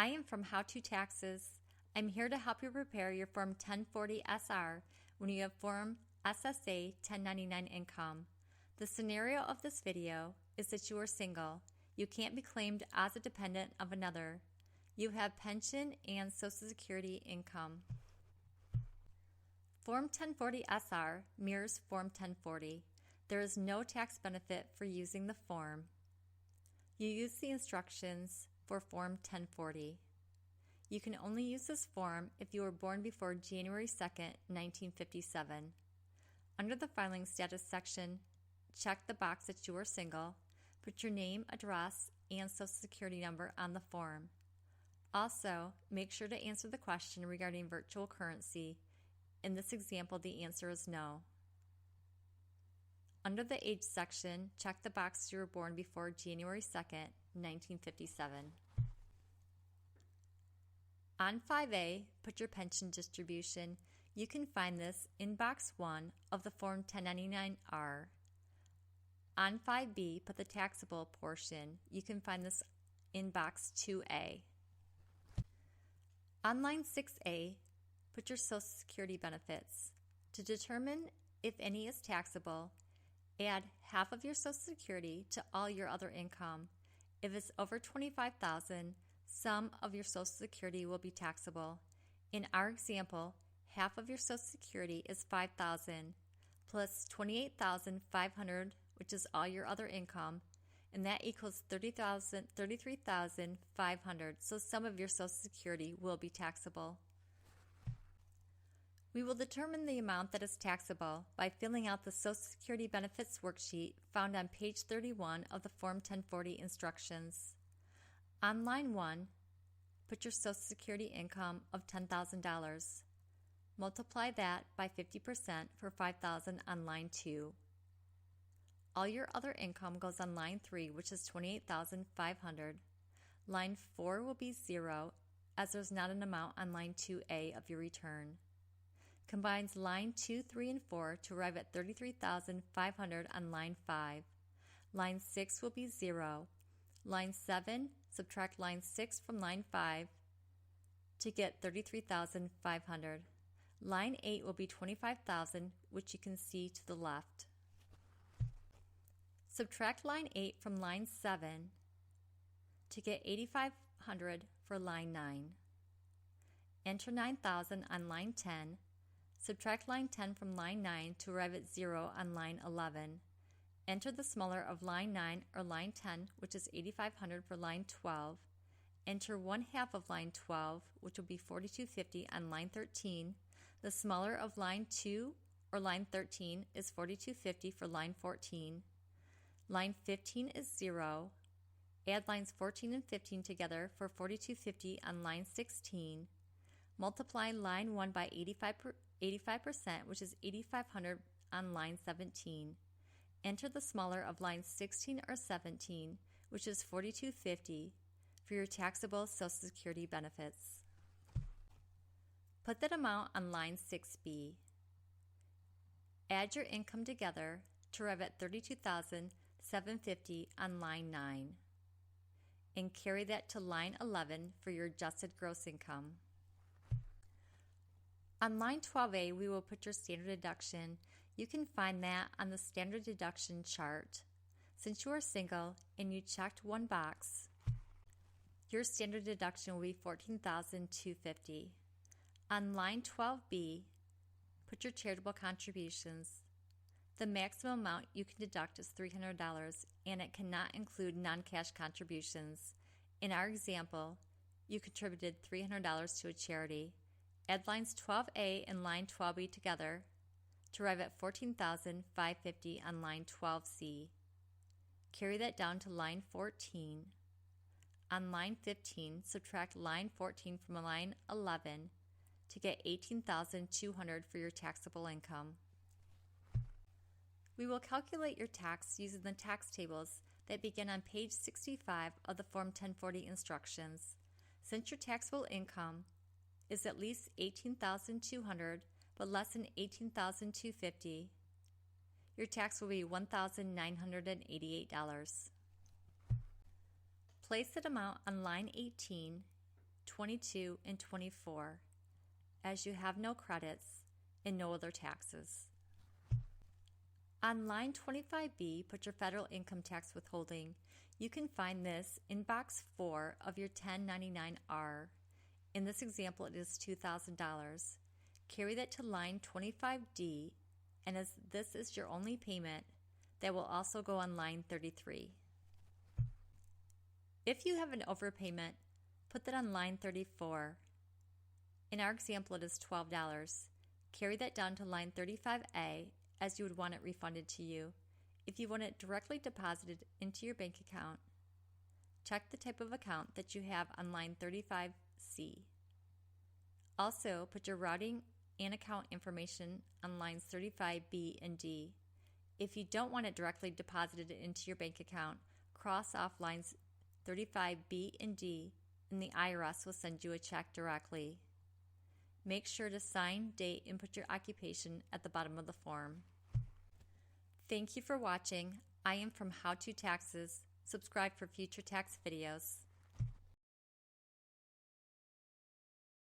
I am from How to Taxes. I'm here to help you prepare your Form 1040 SR when you have Form SSA 1099 income. The scenario of this video is that you are single. You can't be claimed as a dependent of another. You have pension and Social Security income. Form 1040 SR mirrors Form 1040. There is no tax benefit for using the form. You use the instructions for Form 1040. You can only use this form if you were born before January 2nd, 1957. Under the filing status section, check the box that you are single, put your name, address, and Social Security number on the form. Also, make sure to answer the question regarding virtual currency. In this example, the answer is no. Under the age section, check the box you were born before January 2nd, 1957. On 5A, put your pension distribution. You can find this in Box 1 of the Form 1099-R. On 5B, put the taxable portion. You can find this in Box 2A. On line 6A, put your Social Security benefits. To determine if any is taxable, add half of your Social Security to all your other income. If it's over $25,000, some of your Social Security will be taxable. In our example, half of your Social Security is $5,000 plus $28,500, which is all your other income, and that equals $33,500. So some of your Social Security will be taxable. We will determine the amount that is taxable by filling out the Social Security Benefits Worksheet found on page 31 of the Form 1040 instructions. On line 1, put your Social Security income of $10,000. Multiply that by 50% for $5,000 on line 2. All your other income goes on line 3, which is $28,500. Line 4 will be 0, as there's not an amount on line 2A of your return. Combines line 2, 3, and 4 to arrive at $33,500 on line 5. Line 6 will be 0. Line 7, subtract line 6 from line 5 to get $33,500. Line 8 will be $25,000, which you can see to the left. Subtract line 8 from line 7 to get $8,500 for line 9. Enter $9,000 on line 10. Subtract line 10 from line 9 to arrive at 0 on line 11. Enter the smaller of line 9 or line 10, which is $8,500 for line 12. Enter 1/2 of line 12, which will be $4,250 on line 13. The smaller of line 2 or line 13 is $4,250 for line 14. Line 15 is 0. Add lines 14 and 15 together for $4,250 on line 16. Multiply line 1 by 85%, which is $8,500 on line 17. Enter the smaller of lines 16 or 17, which is $4,250 for your taxable Social Security benefits. Put that amount on line 6B. Add your income together to arrive at $32,750 on line 9. And carry that to line 11 for your adjusted gross income. On line 12A, we will put your standard deduction. You can find that on the standard deduction chart. Since you are single and you checked one box, your standard deduction will be $14,250. On line 12B, put your charitable contributions. The maximum amount you can deduct is $300, and it cannot include non-cash contributions. In our example, you contributed $300 to a charity. Add lines 12A and line 12B together to arrive at $14,550 on line 12C. Carry that down to line 14. On line 15, subtract line 14 from line 11 to get $18,200 for your taxable income. We will calculate your tax using the tax tables that begin on page 65 of the Form 1040 instructions. Since your taxable income is at least $18,200 but less than $18,250, your tax will be $1,988. Place that amount on line 18 22, and 24, as you have no credits and no other taxes. On line 25B, put your federal income tax withholding. You can find this in box 4 of your 1099-R. In this example, it is $2,000. Carry that to line 25D, and as this is your only payment, that will also go on line 33. If you have an overpayment, put that on line 34. In our example, it is $12. Carry that down to line 35A, as you would want it refunded to you. If you want it directly deposited into your bank account, check the type of account that you have on line 35C. Also, put your routing and account information on lines 35B and D. If you don't want it directly deposited into your bank account, cross off lines 35B and D, and the IRS will send you a check directly. Make sure to sign, date, and put your occupation at the bottom of the form. Thank you for watching. I am from How To Taxes. Subscribe for future tax videos.